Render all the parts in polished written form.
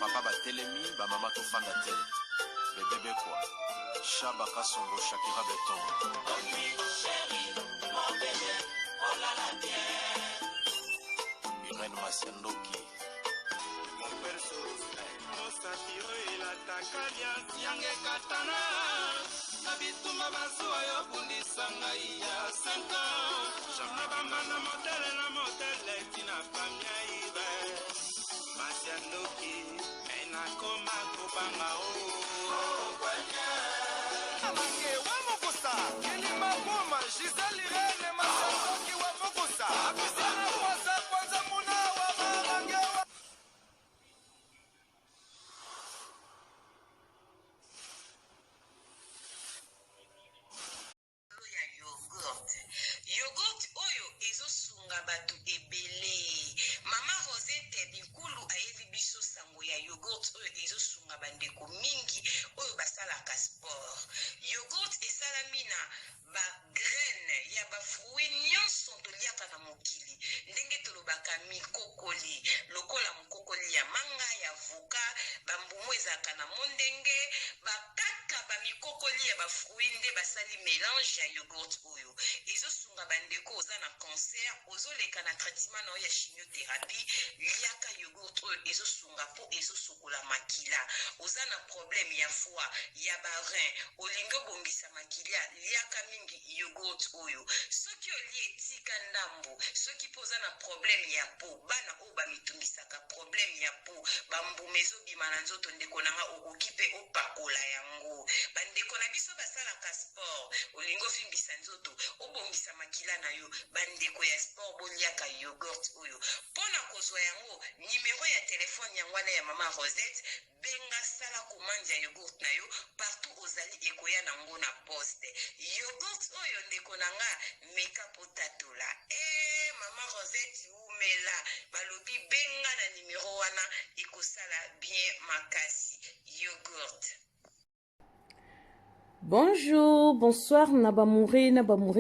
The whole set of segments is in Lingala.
papa batelemi bamama tofanda te bebebe kwa Shaba Kasongo Shakira Beton Irene Masiandoki Yange katana na bituma bazuwa yo bundisa ngai ya 5 ans Jamna bamba na modele tina pamia ibe Masiandoki ena koma kubanga o kwanya Amange wa mokosa Kilima Buma Giselle Irene Masiandoki wa mokosa Abisana kwanza muna wa mamange wa Yogurt oyo ezosunga batu ebele. Mama Rosette Bikulu ayebi biso sango ya yogurt oyo ezosunga bandeko mingi oyo basalaka sport. Yogurt esalami na ba graine ya ba fruit nyonso toliaka na mokili. Ndenge tolobaka mikokoli, lokola mokokoli ya manga ya voka, bambumu ezaka na mondenge, bakaka ba mikokoli ya ba fruit nde basali mélange ya yogurt oyo. Ezosunga bandeko oza na cancer, ozoleka na traitement na ya chimiothérapie, liaka yogurt oyo ezosunga po ezosukola makila. Oza na problème ya foie, ya ba rein, olingo bongisa makila, liaka mingi yogurt oyo. Soki oli etika ndambo, soki poza na problème ya po, bana o ba mitungisaka problème ya po, bambumezo bimana nzoto ndeko nanga okokipe opakola yango. Bandeko na biso basalaka sport, olingo fimbisa nzoto, obongisa makila na yo, bandeko ya sport boliaka yogurt oyo. Pona kozwa yango, numéro ya telefone yangwana ya mama Rosette, benga sala commande ya yogurt na yo, partout ozali ekoya nango na poste. Yogurt oyo ndeko nanga meka potatola. Mama Rosette umela, balobi benga na numéro wana, ekosala bien makasi. Yogurt. Bonjour, bonsoir, Nabamouré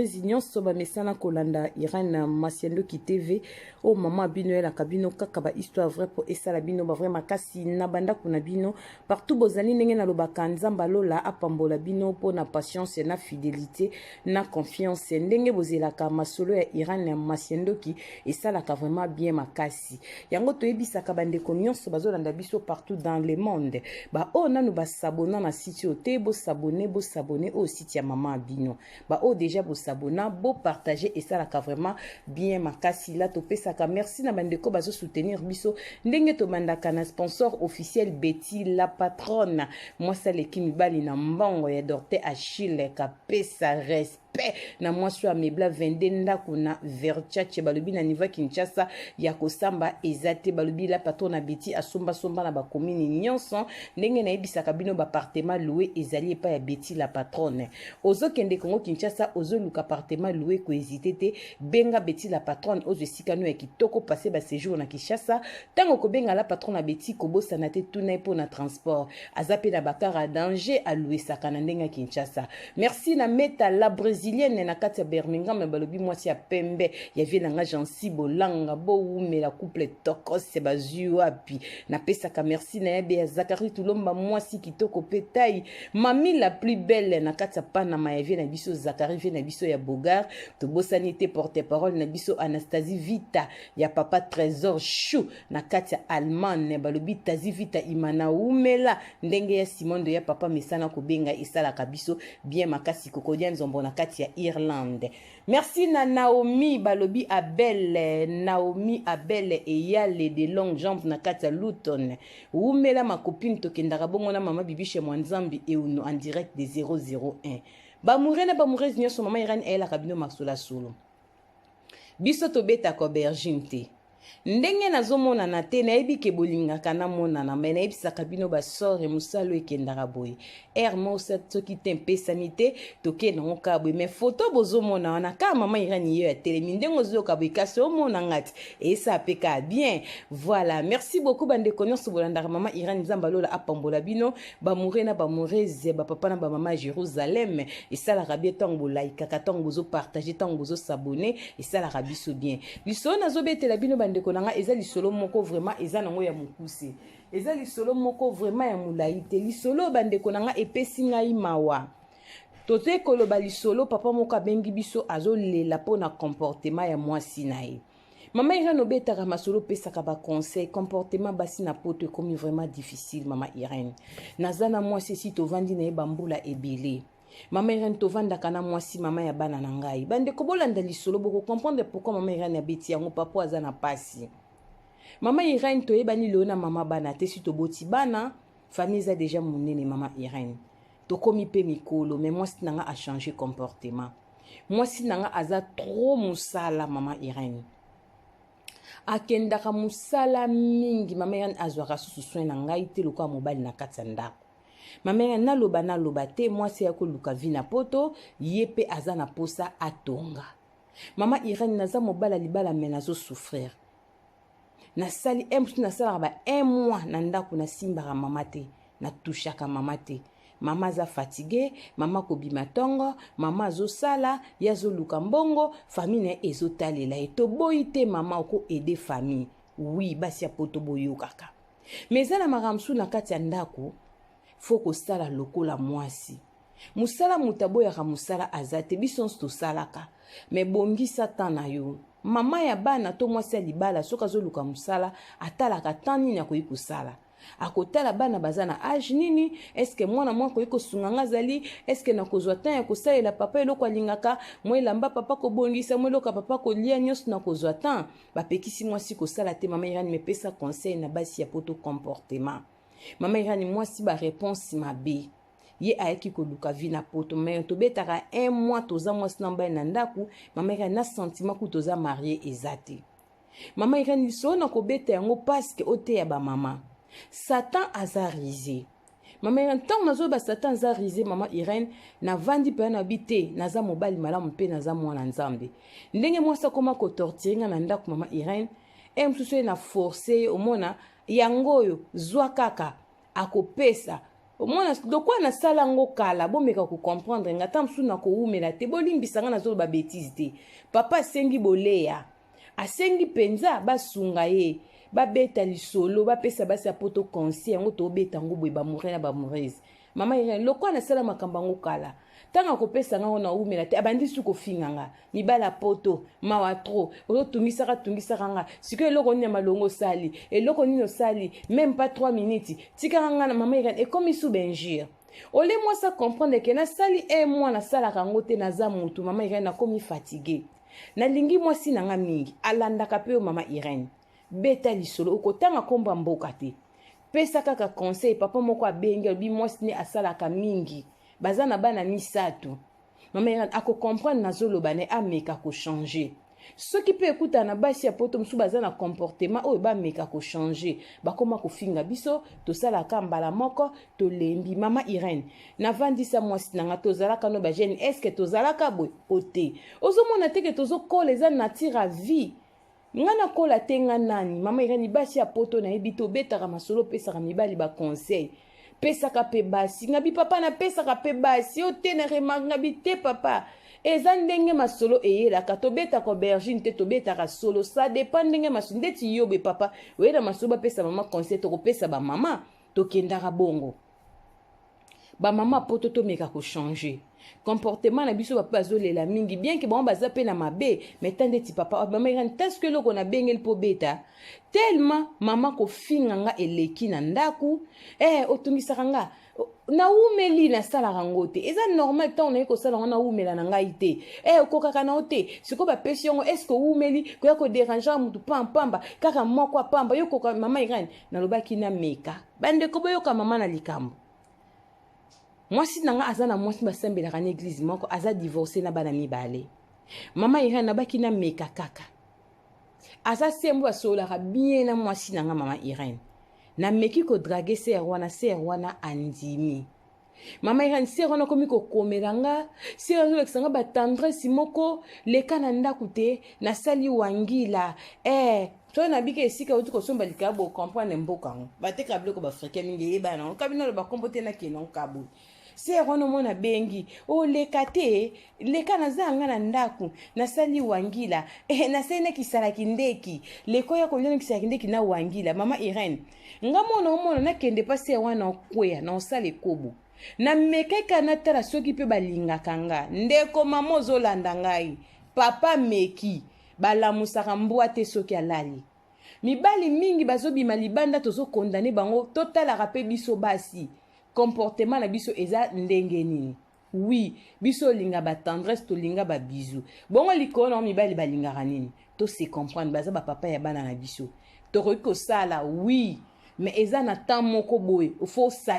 Zignon, Soba Messana Kolanda, Irene Masiandoki TV, oh maman Bino la Kabino, Kakaba, histoire vraie pour Essa la Bino, vrai Makasi, Nabanda Kunabino, partout Bozani Nengen Alobaka, Nzambalo la Apambola Bino, pour na patience et na fidélité, na confiance, Ndenge Bozelaka, Masolo et Irene Masiandoki, et ça la vraiment bien Makasi. Yango Toebi Sakabande Konyon, Sobazolanda Biso partout dans le monde. Bah, oh, nanu bas s'abonner na site au Tebo s'abonner, s'abonner au site ya maman Bino. Bah oh déjà vous s'abonner, beau partager et ça la vraiment bien makasi la topé saka. Merci na bandeko bazo soutenir biso. Ndenge to mandaka na sponsor officiel Betty la patronne. Moi ça l'équipe bali na mbongo ya Dorte Achille kapesa respect. Na moi sur mebla vende ndako na verchache balobi na niveau Kinshasa ya kosamba ezate balobi la patronne Betty asomba somba na ba commune nyonso ndenge na ebisaka bino ba appartement loué ezali pa ya Betty la patronne. Ozo kende Kongo Kinshasa ozo luka appartement loué ko hésité te benga Betty la patronne ozo sikano ya kitoko passer ba séjour na Kinshasa tango ko benga la patronne na Betty ko bosa na te tuna po na transport azape na bakara danger a loué sakana ndenga Kinshasa. Merci na meta la brésilienne na kati ya Birmingham balobi mwasi ya pembe ya vie nanga Jansi Bolanga bo ume la couple tokos se bazu api na pesaka merci na yabe ya Zakari Tulomba mwasi kitoko petai mami la plus belle na kati ya Panama ya vie na biso Zakari vie na biso ya Bogar to bosani te porte parole na biso Anastasie Vita ya papa Trésor Chou na kati ya Allemagne balobi Tazi Vita imana umela ndenge ya Simondo ya papa mesana ko benga isala kabiso bien makasi kokodia nzombo na kati ya Irlande. Merci na Naomi balobi Abel Naomi Abel et yale de longues jambes na kati ya Luton umela ma copine tokendaka bongo na mama bibi chez Mwanzambi et uno en direct de 001 bamouré na bamouré nyonso mama Irene ela kabino masola solo biso tobeta ko bergine te ndenge nazomona na te nayebi ke bolingaka na mona na me nayebisaka bino basore musalo ekendaka boye mo soki te mpesani te toke nango kaka boye me foto bozomona wana kaka mama Irene yo ya telemi ndenge ozoyoka boye kasi omona ngati esa apeka bien. Voilà, merci beaucoup bandeko nyonso bolandaka mama Irene nzambe alola apambola bino bamouré na bamoureuse bapapa na bamama Jérusalem esalaka bien ntango bolaikaka ntango bozopartage ntango bozosabone esalaka biso bien biso nazobetela bino bandeko nanga eza lisolo moko vraiment eza nango ya mokuse eza lisolo moko vraiment ya molai te lisolo bandeko na nga epesi ngai mawa tote koloba lisolo papa moko abengi biso azolela mpo na comportement ya mwasi na ye mama Irène obetaka masolo pesaka ba conseil comportement basi na poto ekomi vraiment difficile mama Irène naza na mwasi esi tovandi na ye bambula ebele mama Irène tovandaka na mwasi mama ya bana na ngai bandeko bolanda lisolo boko comprendre pourquoi mama Irène abeti yango papa aza na pasi mama Irène toyebani leo na mama bana te si toboti bana famille eza déjà monene mama Irène tokomi pe mikolo mais mwasi nanga a changé comportement mwasi nanga aza trop musala mama Irène akendaka musala mingi mama Irène azwaka susu soin na ngai te lokola mobali na kati ya ndako mama Irène naloba te mwasi ya koluka vi na poto ye pe aza na posa atonga mama Irène naza mobala libala me nazosouffrir nasali msu nasalaka ba 1 mois na ndako nasimbaka mama te natushaka mama te mama aza fatigué mama kobima ntongo mama azosala ye azoluka mbongo famille na ye ezotalela ye toboyi te mama oko ede famille oui basi ya poto boyokaka mais eza na makambo mosusu na kati ya ndako fo kosala lokola mwasi mosala moto aboyaka mosala aza te biso nyonso tosalaka me bongisa tan na yo mama ya bana to mwasi ya libala soki azoluka mosala atalaka tan nini akoki kosala akotala bana baza na age nini eske mwana mwa akoki kosunga nga azali eske nakozwa tan ya kosalela papa eloko alingaka mwa elamba papa kobongisa mwa eloko papa kolia nyonso nakozwa tan bapekisi mwasi kosala te mama Irène mepesa conseil na basi ya poto comportement mama Irène mwasi bareponse mabe ye ayaki koluka vi na poto me tobetaka 1 mois toza mwasi na mbai na ndaku mama Irène na sentiment ku toza marié eza te mama Irène lisolo na kobeta yango paske oteya bamama Satan aza risé mama Irène ntango nazoyeba Satan aza risé mama Irène navandi mpe na bi te naza mobali malamu mpe naza mwana nzambe ndenge mwasi akoma kotortire nga na ndako mama Irène mosusu ye na force omona yango oyo zwa kaka akopesa omona lokwa nasala yango kala bomeka kocomprendre nga ta mosusu nakowumela te bolimbisanga nazoloba betise te papa asengi boleya asengi mpenza basunga ye babeta lisolo bapesa basi ya poto conseil yango tobeta yango boye bamoureux na bamoureuse mama Irène lokwa nasala makambo yango kala tanga kopesa nga na umela te abandi su kofinganga mibala poto mawa tro ozotungisaka nga siko eloko nini ya malongo sali eloko nini osali même pas 3 minutes tikaka nga na mama Irène ekomi su benjire ole mwasi comprendre ke nasali 1 mois nasalaka yango te naza mutu mama Irène nakomi fatigué nalingi mwasi nanga mingi alandaka pe yo mama Irène beta lisolo okotanga komba mboka te pesa kaka conseil papa moko abengi alobi mwasi ne asalaka mingi baza na bana misato mama Irène akocomprendre nazoloba ne ameka kochanger soki mpe ekuta na basi ya poto mosusu baza na comportement oyo bameka kochanger bakoma kofinga biso tosalaka mbala moko tolembi mama Irène navandisa mwasi nanga tozalaka no bajene eske tozalaka boye ote ozomona teke tozokola eza nature à vie nga nakola te nga nani mama Irène basi ya poto nayebi tobetaka masolo pesaka mibali baconseil pesaka pe basi ngabi papa na pesaka pe basi ote na remarque ngabi te papa eza ndenge masolo eyelaka tobetaka aubergine te tobetaka solo ça dépend ndenge masolo ndeti yobe papa oyela masolo bapesa mama conseil tokopesa bamama tokendaka bongo bamama poto tomeka kochanger comportement na biso papa azolela mingi bien que bon baza pe na mabe mais tande ti papa mama Irène est-ce que loko na bengel po beta tellement mama ko finga nga eleki na ndaku otungisaka nga na umeli na sala rango te eza normal tant na ko sala na umela na ngai te okokaka na ote siko ba pesi yango est-ce que umeli ko ya ko déranger mutu pamba kaka moko pamba yo koka mama Irène na lobaki na meka bande ko boyoka mama na likambo mwasi nanga aza na mwasi basambelaka na église moko aza divorcé na bana mibale mama Irène nabaki na meka kaka aza sembo asolaka bien na mwasi nanga mama Irène na meki ko draguer ser wana andimi mama Irène ser wana komi ko komelanga ser wana lekisanga ba tendresse moko leka na ndaku te na sali wangila so na bika esika uti ko somba likabo comprendre mboka bateka biloko ba frike mingi ebana kabina lo ba kompote na kenon kabo ser wana omona bengi leka te leka naza nga na ndako nasali wangila nasali nekisalaki ndeki leko ya kolia nekisalaki ndeki na wangila mama Irene nga mona omona nakende pa ser wana okweya na osala ekobo na mekeka natala soki mpe balingaka nga ndeko mama ozolanda ngai papa meki balamusaka mbwa te soki alali mibali mingi bazobima libanda tozokondane bango totalaka mpe biso basi comportement na biso eza ndenge nini oui biso olinga batendresse tolinga babizu bongo likolo na mibali balingaka nini tose comprendre baza bapapa ya bana na biso tokoki kosala oui mais eza na temps moko boye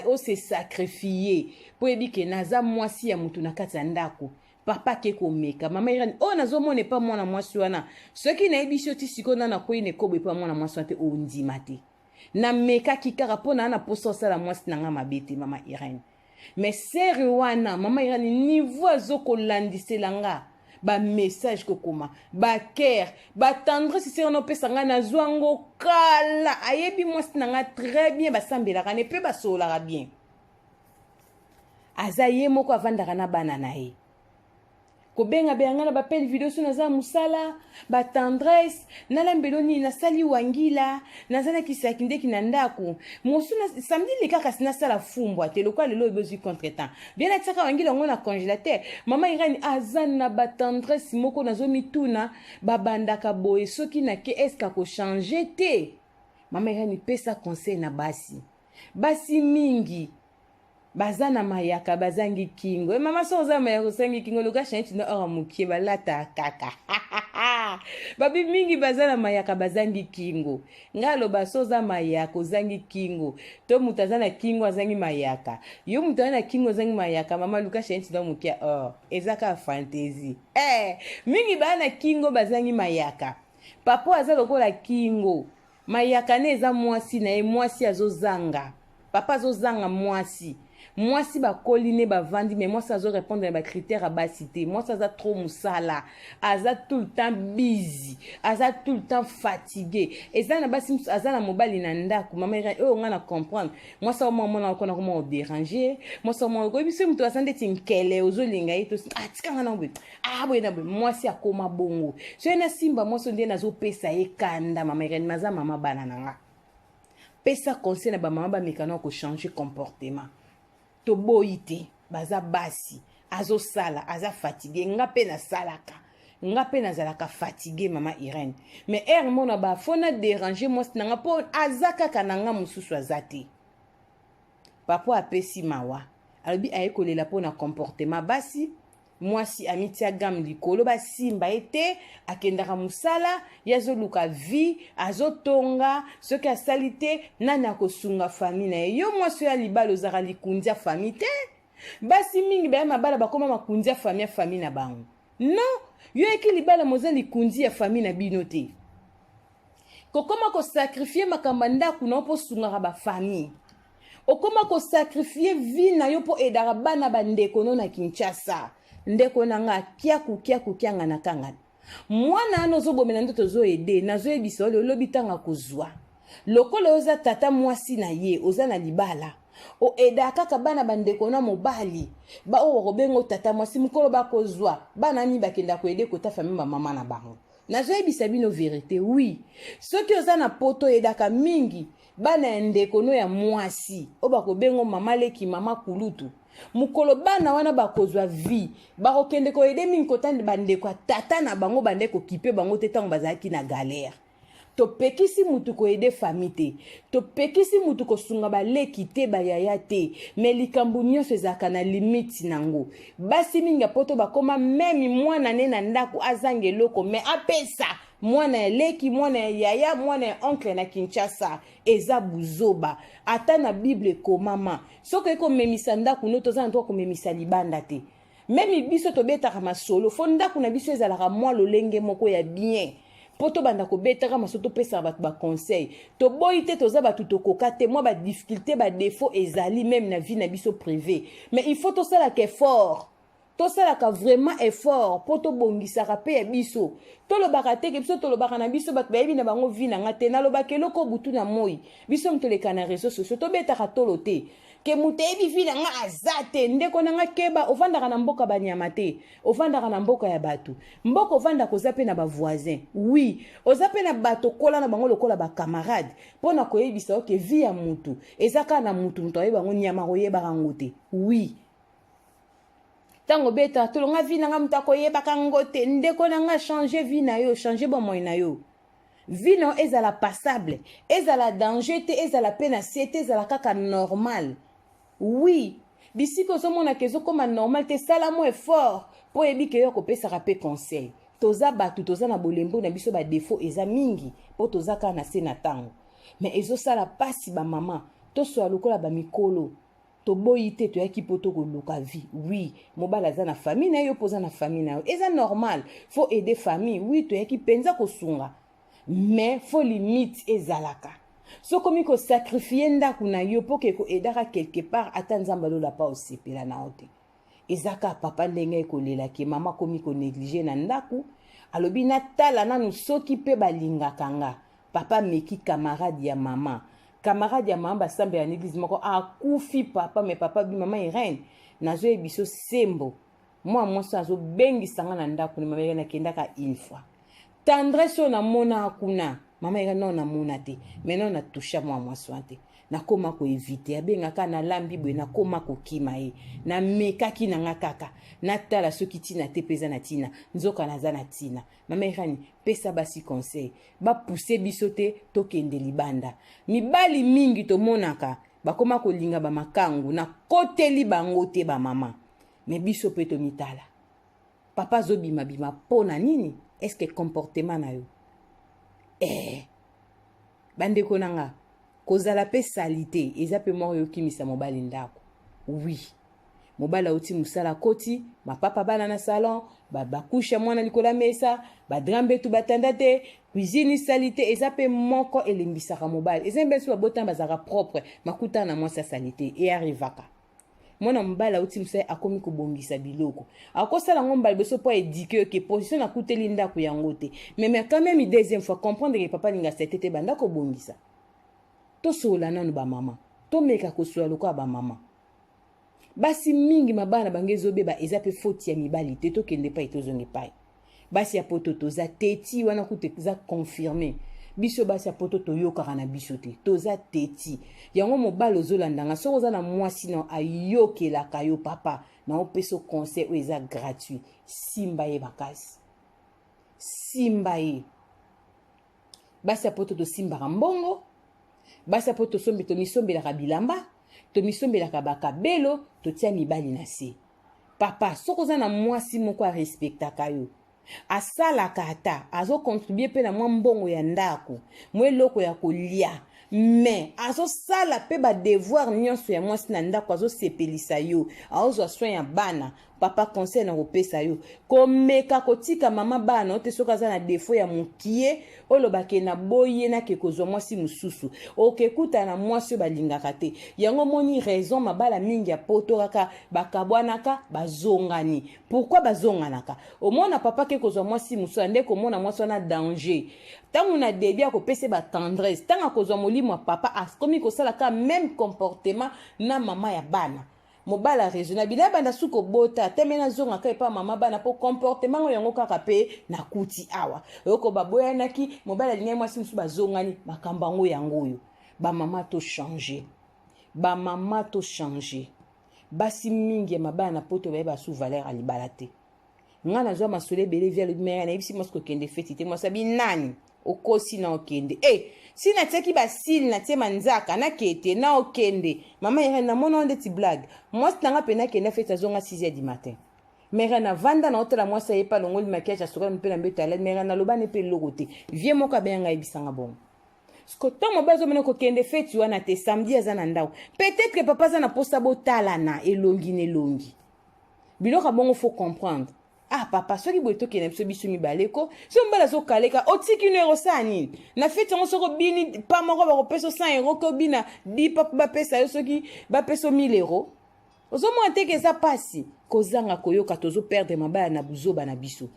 ose sacrifier po yebi ke naza mwasi ya mutu na kati ya ndako papa ke komeka mama Irene nazomona pa mwana mwasi wana soki nayebi biso ti siko na koyi ne kobo pa mwana mwasi wana te ondima te na meka kikaka po na posa osala mwasi na nga mabe te mama Irene mais sere wana mama Irene niveau azokolandisela nga message kokoma care tendresse sere nopesa nga nazwa ngo kala ayebi mwasi na nga très bien basambelaka ne mpe basolaka bien aza ye moko avandaka na bana na ye kobenga benga na bapeli video so naza musala tendresse nalambelo nini nasali wangila naza nakisaki ndeki na ndako mosu na samedi leka kasi nasala fumbwa te lokwa lelo ebozwi contretemps bien atiaka wangila ngo na congélateur mama Irene aza na tendresse moko nazomituna babandaka boye soki na ke eska ko changer te mama Irene pesa conseil na basi mingi bazana mayaka bazangi kingo mama so za mayaka sangi kingo luka shanti na ora mukie balata kaka babi mingi bazana mayaka bazangi kingo ngalo baso za mayaka zangi kingo to mutazana kingo azangi mayaka yo mutazana kingo zangi mayaka mama luka shanti na mukie ezaka fantasy mingi bana kingo bazangi mayaka papo azalo kola kingo mayaka ne za mwasi na e mwasi azozanga papa azozanga mwasi bakoli ne bavandi mais moi ça zo répondre à ba critères à basité moi ça za trop musala aza tout le temps busy aza tout le temps fatigué et ça na basi aza na mobali na ndako mama nga na comprendre moi ça moi na kona comment déranger moi ça moi ko biso mtu asande tinkele ozolinga ito tikanga na boye boye na boye moi si akoma bongo so na simba moi so ndie nazo pesa ekanda mama maza mama bana nanga pesa conseil na ba mama ba mekano ko changer comportement to boite baza basi azo sala aza fatigué nga pe na salaka nga pe na zalaka fatigué mama Irene mais mona ba fona déranger moi nanga po azaka kananga mususu azate papa apesi mawa alobi ayekolela po na comportement basi mwasi amitia gam likolo basimba ete akendaka musala yazoluka vie azotonga soki asalite nani akosunga famille na ye yo mwasi ya libala ozaka likundia famille te basi mingi baya mabala bakoma makundia famille na bango non yo eki libala moza likundi ya famille na bino te kokoma ko sacrifier makamba ndaku na po sungaka ba famille okoma ko sacrifier vie na yo po edara bana bandeko no na Kinshasa ndeko nanga kia nga nakanga mwana anozo bomena ndo tozo ede nazo ebisa ole lobitanga kozwa lokolo oza tata mwasi na ye oza na libala o eda kaka bana bandeko na mobali ba o robengo tata mwasi mukolo bakozwa bana ni bakenda ko ede kota famille mama na bango nazo ebisa bino vérité oui soki oza na poto edaka mingi bana ndeko no ya mwasi o bakobengo mama leki mama kulutu mukolo bana wana bakozwa vie bakokende ko ede mingi kotande bandeko tata na bango bandeko kipe bango te tango bazaki na galère to pekisi mutu ko ede famille te to pekisi mutu ko sunga baleki te bayaya te mais likambo nyonso ezaka na limite nango basi mingi poto bakoma meme mwana ne na ndako azange loko mais apesa mwana ya leki mwana ya yaya mwana ya oncle na Kinshasa eza buzoba ata na Bible ko mama soko eko memisa ndako no toza ndo ko memisa libanda te meme biso to betaka masolo fo ndako na biso ezalaka mwa lolenge moko ya bien poto banda ko betaka masoto pesa batu ba conseil to boyite toza batu to kokate mwa ba difficulté ba défaut ezali même na vie na biso privé mais il faut to sala que fort to sala ka vraiment effort poto bongisa ka ya biso to lo bakate ke biso to lo bakana biso batu ba na bango vie na ngate na lo bakelo ko butu na moi biso mtoleka na réseaux sociaux to betaka tolo te ke moto eyebi vi na nga aza te ndeko na nga keba ovandaka na mboka banyama te ovandaka na mboka ya bato mboka ovandaka oza mpe na bavoisin oui oza mpe na bato kola na bango lokola bacamarade mpo na koyebisa oke vi ya mutu eza kaka na mutu ayeba yango nyama koyebaka yango te oui ntango beta tolonga vi na nga mutu akoyebaka yango te ndeko na nga change vi na yo change bomoi na yo vi na yo ezala passable ezala danger te ezala mpe na se te ezala kaka normal oui bisika ozomonaka ezokoma normal te sala mo effort mpo oyebi ke yo akopesaka mpe conseil toza bato toza na bolembo na biso badefo eza mingi mpo toza kaka na se na ntango me ezosala pasi bamama tosola lokola bamikolo toboyi te toyaki mpo tokoluka vie oui mobali aza na famille na yo mpo oza na famille na yo eza normal faut aider famille oui toyaki mpenza kosunga mais faut limite ezalaka sokomi kosakrifie ndako na yo mpo ke koedaka quelque part ata nzambe alola pa osepela na yo te ezaka papa ndenge ekolelaki mama komi konéglige na ndako alobi natala nanu soki mpe balingaka nga papa meki camarade ya mama camarade ya mama basambe ya église moko akufi papa me papa bi mama Irene nazoyebi biso sembo mwa mwasi azobengisanga na ndako na mama Irene akendaka une fois tendresse na mona kuna mama Irene non na mona te mais non na toucha mwa mwasi te nakoma koevite abengaka na lambi boye nakoma kokima ye namekaki na nga kaka natala soki tina te mpe eza na tina nzoka naza na tina mama Irene pesa basi conseil bapuse biso te tokende libanda mibali mingi tomonaka bakoma kolinga bamakangu na koteli bango te bamama me biso mpe tomitala papa azobimabima mpo na nini eske comportement na yo bandeko na nga kozala pe salite eza pe moko yokimisa mobali ndako oui mobali auti musala koti mapapa bana na salon bakusha mwana likola mesa badrambe tu batanda te cuisine salite eza pe moko elembisaka mobali eza mbeso babota bazaka propre makuta na mwasa salite e arrivaka mwana mobali auti musala akomi kobongisa biloko akosala ngo mbali beso po éduquer que position na kuteli ndako yango te mais quand même deuxième fois comprendre que papa linga setete banda ko bongisa to sola nanu ba mama to meka ko sola lokola ba mama basi mingi mabana bangezo beba eza pe faute ya mibali te to kende pa itozonge pa basi ya poto toza teti wana kute za confirmer biso basi ya poto to yoka na biso te toza teti yango mobali ozolandanga soko za na mwasi na ayokela kayo papa na opeso conseil o eza gratuit simba ye bakasi simba ye basi ya poto to simba mbongo basi ya poto sombi to misombelaka bilamba to misombelaka bakabelo to tia mibali na se papa soko za na mwasi moko a respectaka yo asalaka ata azokontribue mpe na mwa mbongo ya ndako mwa eloko ya kolia me azosala mpe badevoir nyonso ya mwasi na ndako azosepelisa yo azozwa soin ya bana papa conseil na kopesa yo komeka kotika mama bana ote soki aza na defo ya mokie olobake na boye nake kozwa mwasi mosusu okekuta na mwasi oyo balingaka te yango moni raison mabala mingi ya poto kaka bakabwanaka bazongani pourquoi bazonganaka omona papa ke kozwa mwasi mosusu nde komona mwasi wana danger ntango na debi akopesa batendresse ntango akozwa molimo ya papa akomi kosalaka même comportement na mama ya bana mobala raisonna bila banda suko bota temena zonga ka epa mama bana po comportement yango kaka pe na kuti awa yoko baboya naki mobala lingai mwasi musu bazongani makamba ngo yango yo ba mama to changer basi mingi ya mabana poto ba su valeur alibalate ngana zo masole bele via le mère na ibisi mosko kende fetite mo sabi nani okosi na okende si na teki basili na tie manzaka na kete na okende mama yere na mona onde ti blague moi tanga pena kende feta zonga 6h du matin mère na vanda na otela moi ça yepa longoli makiage asoka mpela mbeta la mère na loba ne pe logote vie moka benga ibisanga bon skoto mo bazo mena ko kende feti wana te samedi azana ndao peut-être que papa zana posta botala na elongi ne longi biloka bongo faut comprendre papa soki boye tokende biso biso mibaleko so mbala zo kaleka otiki no sani na fete ngo soko bini pa moko ba kopesa 100 € ko bina di papa ba pesa yo soki ba pesa 1000 €. Ozo mo anteke za pasi kozanga koyoka tozo perdre mabaya na buzoba na biso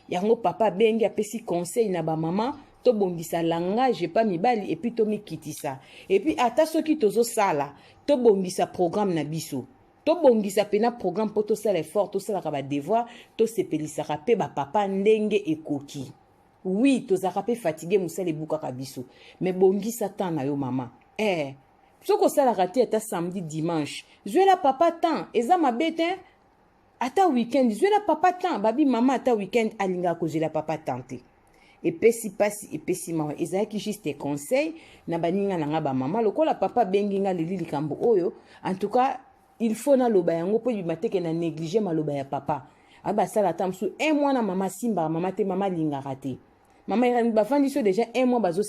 yango papa bengi apesi conseil na ba mama to bongisa langage pa mibali et puis to mikitisa et puis ata soki tozo sala to bongisa programme na biso to bongisa pena programme po to sala effort to sala ka ba devoir to sepelisa ka pe ba papa ndenge ekoki oui to zaka pe fatigué musale buka ka biso mais bongisa temps na yo mama soko sala raté ata samedi dimanche zwela papa temps eza mabete ata weekend zwela papa temps babi mama ata weekend alinga ko zwela papa temps te epesi pasi epesi mawa ezalaki juste conseil na baninga nanga ba mama lokola papa bengi nga leli likambo oyo en tout cas il faut na loba yango po bimateke na négliger maloba ya papa aba sala tamsu un mois na mama simba mama te mama linga raté mama irani bafandi so déjà un mois bazo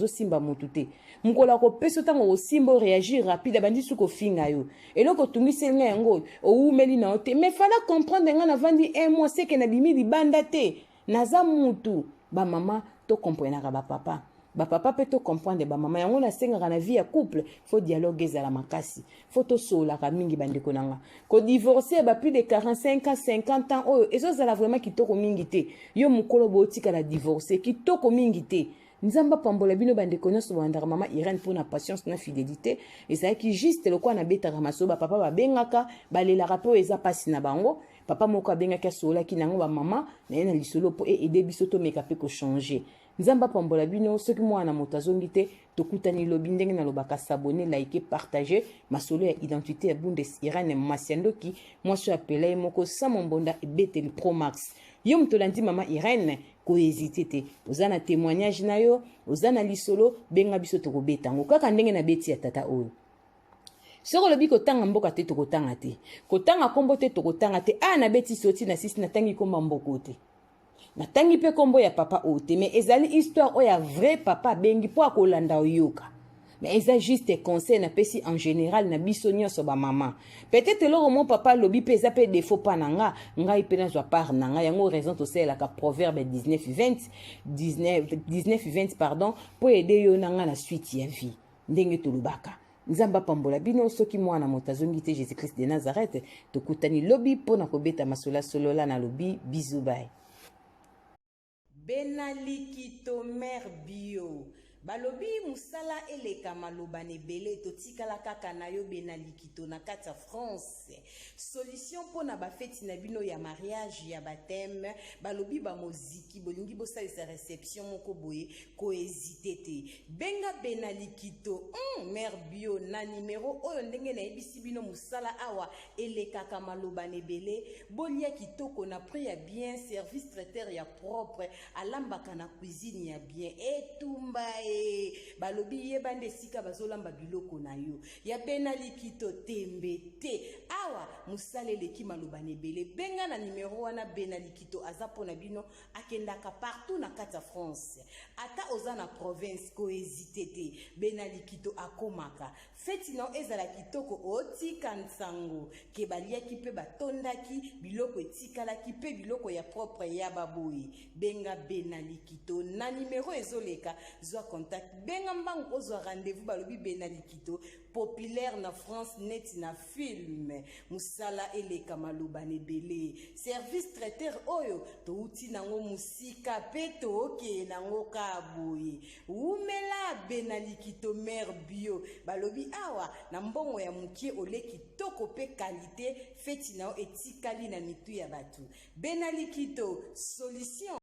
simba mutu te mukola ko peso tango o simbo réagir rapide bandi su ko finga yo eloko tungisi nga yango o umeli na ote mais fallait comprendre nga na vandi un mois c'est que na bimi di banda te naza mutu ba mama to comprendre ba papa ba papa peut to comprendre ba mama yango na senga na vie ya couple faut dialogue ezala makasi faut to sola ka mingi bandeko nanga ko divorcer ba plus de 45 ans 50 ans oyo ezo zala vraiment kitoko mingi te yo mukolo botika la divorcer kitoko mingi te nzamba pambola bino bandeko nyonso bandaka mama Irene pour na patience na fidélité ezalaki juste lokwa na betaka masoba papa babengaka balelaka pe eza pasi na bango papa moko abengaki asolaki nango ba mama na ye na lisolo po aider biso to meka pe ko changer nzamba pambola bino soki mwana moto azongi te tokutani lobi ndenge na lobaka s'abonner liker partager masolo ya identité ya Bundes Irene Masiandoki mwasi apela moko Samombonda ebeteli Pro Max yo mtolandi mama Irene ko hésiter te ozana témoignage na yo ozana lisolo benga biso tokobetango kaka ndenge na beti ya tata oyo soko lobi kotanga mboka te tokotanga te kotanga kombo te tokotanga te na beti soti na sisi na tangi komba mboko te na tangi pe kombo ya papa ote mais ezali histoire oya vrai papa bengi po akolanda oyoka mais eza juste conseil na pesi en général na biso nyonso ba mama peut-être loro mon papa lobi pe eza pe défaut pa nanga ngai pe na zwa part nanga yango raison to sela ka proverbe 19:20 pardon po aider yo nanga na suite ya vie ndenge to lubaka nzamba pambola bino soki mwana motazongi te Jésus Christ de Nazareth tokutani lobi pona kobeta masola solola na lobi bisous bye Benalikito mère bio balobi musala eleka maloba nebele totikala kaka na yo Benalikito na kati ya France solution pona ba fête na bino ya mariage ya baptême balobi ba moziki bolingi bosalisa réception moko boye ko hésiter te benga Benalikito mère bio na numéro oyo ndenge na yebisi bino musala awa eleka ka maloba nebele bolia kitoko na prix ya bien service traiteur ya propre alambaka na cuisine ya bien etumba balobi yebande sika bazolamba biloko na yo ya Benalikito tembe te awa musalele ki maloba nebele benga na numéro wana Benalikito aza pona bino akendaka partout na kati ya France ata oza na province ko hésiter te Benalikito akomaka feti na ezala kitoko otika nsango ke baliaki pe batondaki biloko etikalaki pe biloko ya propre ya baboyi benga Benalikito na numéro ezoleka zwa contact benga mbangu ozwa rendez-vous balobi Benalikito populaire na France net na film musala eleka maloba nebele service traiteur oyo touti nango musika pe toke nango kaboye umela Benalikito mère bio balobi awa na mbongo ya mukie oleki toko pe qualité feti nao etikali na mitu ya batu Benalikito solution